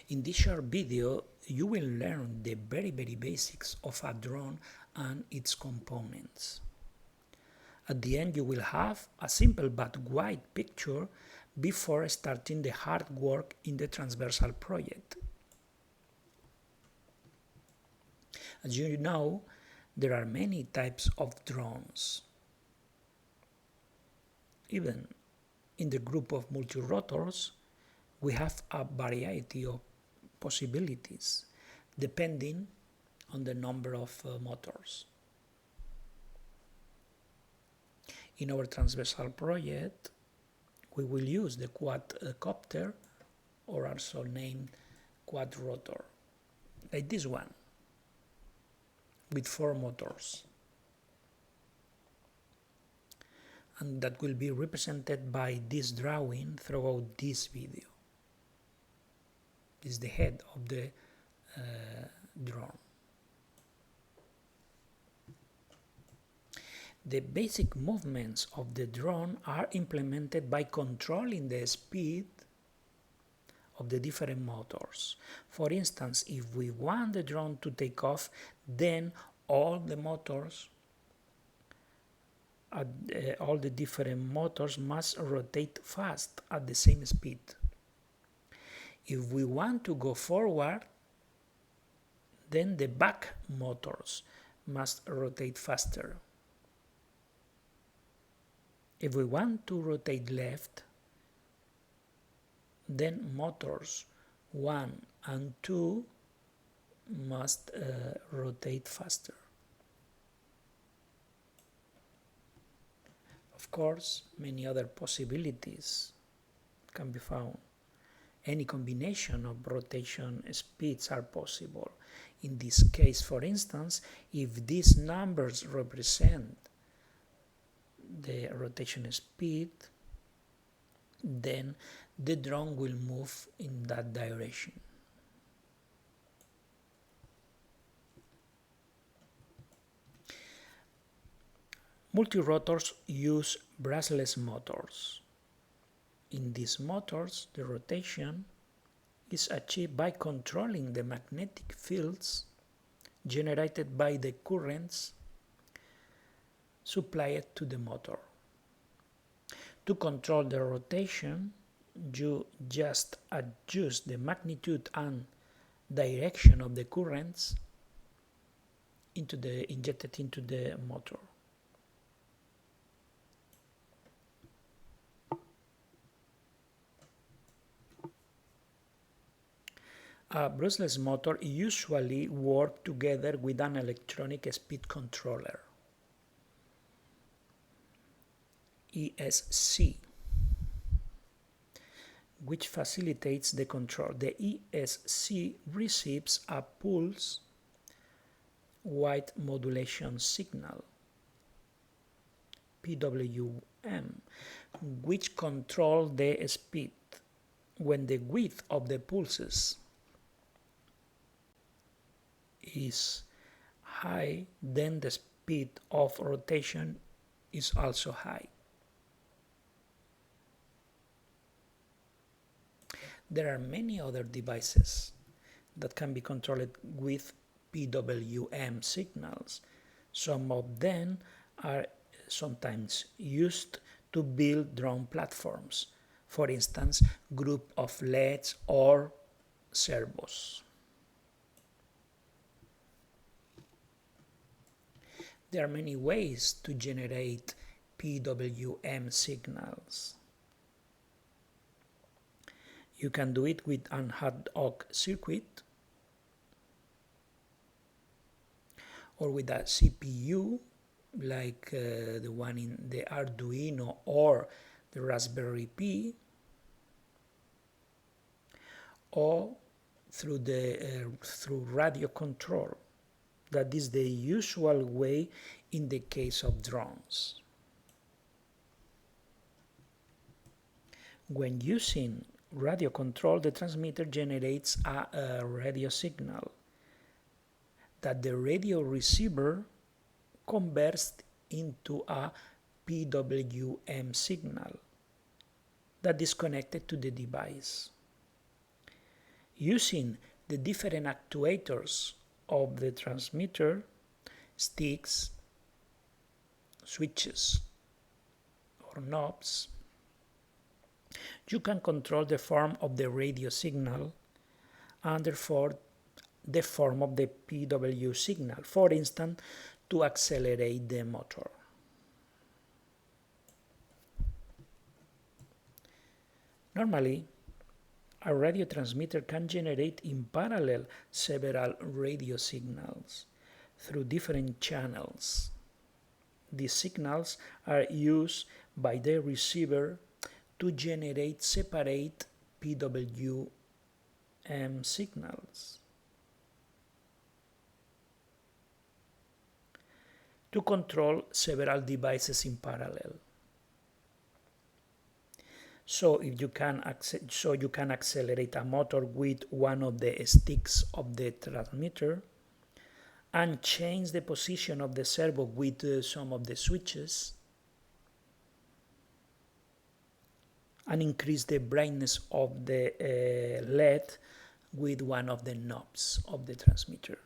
In this short video, you will learn the very basics of a drone and its components. At the end, you will have a simple but wide picture before starting the hard work in the transversal project. As you know, there are many types of drones. Even in the group of multirotors, we have a variety of possibilities depending on the number of motors. In our transversal project, we will use the quadcopter, or also named Quadrotor, like this one, with 4 motors. And that will be represented by this drawing throughout this video. This is the head of the drone. The basic movements of the drone are implemented by controlling the speed of the different motors. For instance, if we want the drone to take off, then all the motors, all the different motors must rotate fast at the same speed. If we want to go forward, then the back motors must rotate faster. If we want to rotate left, then motors 1 and 2 must rotate faster. Of course, many other possibilities can be found. Any combination of rotation speeds are possible. In this case, for instance, if these numbers represent the rotation speed, then the drone will move in that direction. Multirotors use brushless motors. In these motors, the rotation is achieved by controlling the magnetic fields generated by the currents supplied to the motor. To control the rotation, you just adjust the magnitude and direction of the currents injected into the motor. A brushless motor usually works together with an electronic speed controller, ESC, which facilitates the control. The ESC receives a pulse width modulation signal, PWM, which controls the speed. When the width of the pulses is high, then the speed of rotation is also high. There are many other devices that can be controlled with PWM signals. Some of them are sometimes used to build drone platforms, for instance, group of LEDs or servos. There are many ways to generate PWM signals. You can do it with an ad hoc circuit or with a CPU like the one in the Arduino or the Raspberry Pi, or through radio control. That is the usual way in the case of drones. When using radio control, the transmitter generates a radio signal that the radio receiver converts into a PWM signal that is connected to the device. Using the different actuators of the transmitter, sticks, switches, or knobs, you can control the form of the radio signal and therefore the form of the PW signal, for instance, to accelerate the motor. Normally, a radio transmitter can generate in parallel several radio signals through different channels. These signals are used by the receiver to generate separate PWM signals. To control several devices in parallel. So you can accelerate a motor with one of the sticks of the transmitter and change the position of the servo with some of the switches and increase the brightness of the LED with one of the knobs of the transmitter.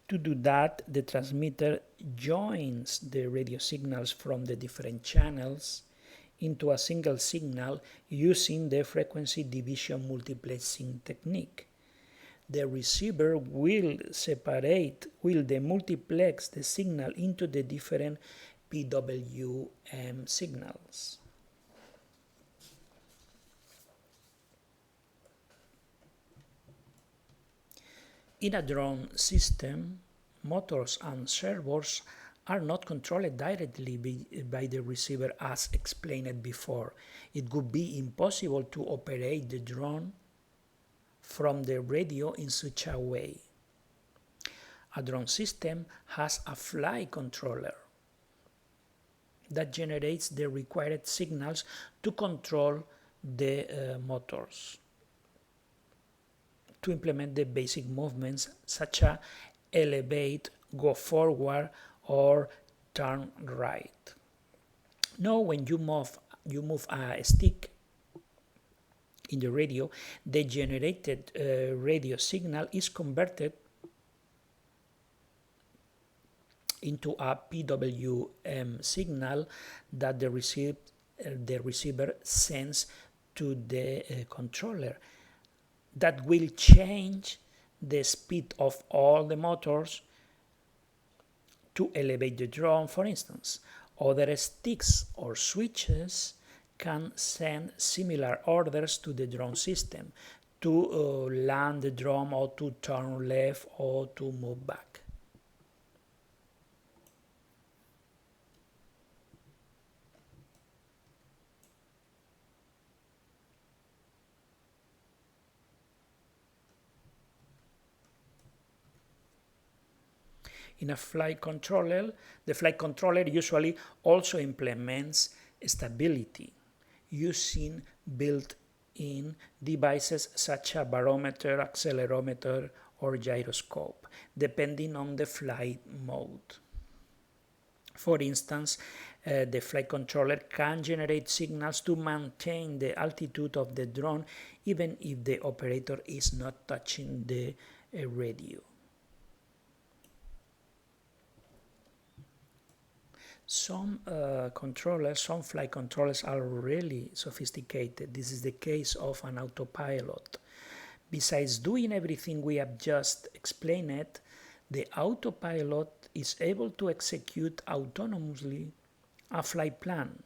To do that, the transmitter joins the radio signals from the different channels into a single signal using the frequency division multiplexing technique. The receiver will demultiplex the signal into the different PWM signals. In a drone system, motors and servos are not controlled directly by the receiver as explained before. It would be impossible to operate the drone from the radio in such a way. A drone system has a flight controller that generates the required signals to control the motors, to implement the basic movements such as elevate, go forward, or turn right. Now when you move a stick in the radio, the generated radio signal is converted into a PWM signal that the receiver sends to the controller. That will change the speed of all the motors to elevate the drone, for instance. Other sticks or switches can send similar orders to the drone system to land the drone or to turn left or to move back. In a flight controller, the flight controller usually also implements stability using built-in devices such as barometer, accelerometer, or gyroscope, depending on the flight mode. For instance, the flight controller can generate signals to maintain the altitude of the drone even if the operator is not touching the radio. Some flight controllers are really sophisticated. This is the case of an Autopilot. Besides doing everything we have just explained, the Autopilot is able to execute autonomously a flight plan,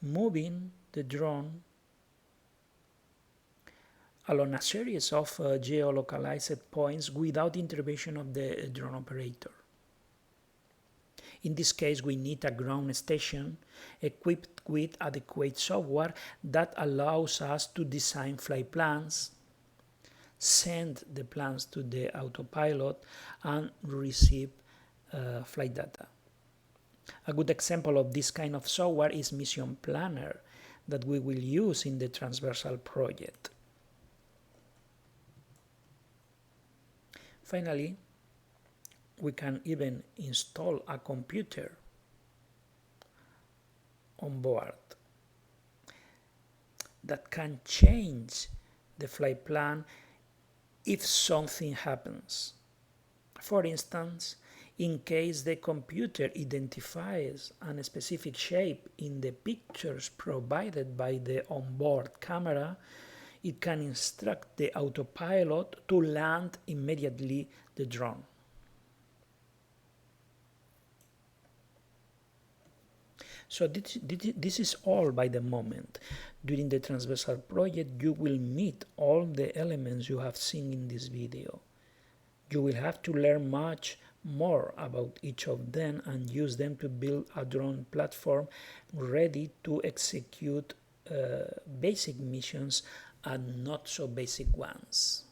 moving the drone along a series of geolocalized points without intervention of the drone operator. In this case, we need a ground station equipped with adequate software that allows us to design flight plans, send the plans to the Autopilot, and receive flight data. A good example of this kind of software is Mission Planner that we will use in the transversal project. Finally, we can even install a computer on board that can change the flight plan if something happens. For instance, in case the computer identifies a specific shape in the pictures provided by the onboard camera, it can instruct the autopilot to land immediately the drone. So this is all by the moment. During the transversal project, you will meet all the elements you have seen in this video. You will have to learn much more about each of them and use them to build a drone platform ready to execute basic missions and not so basic ones.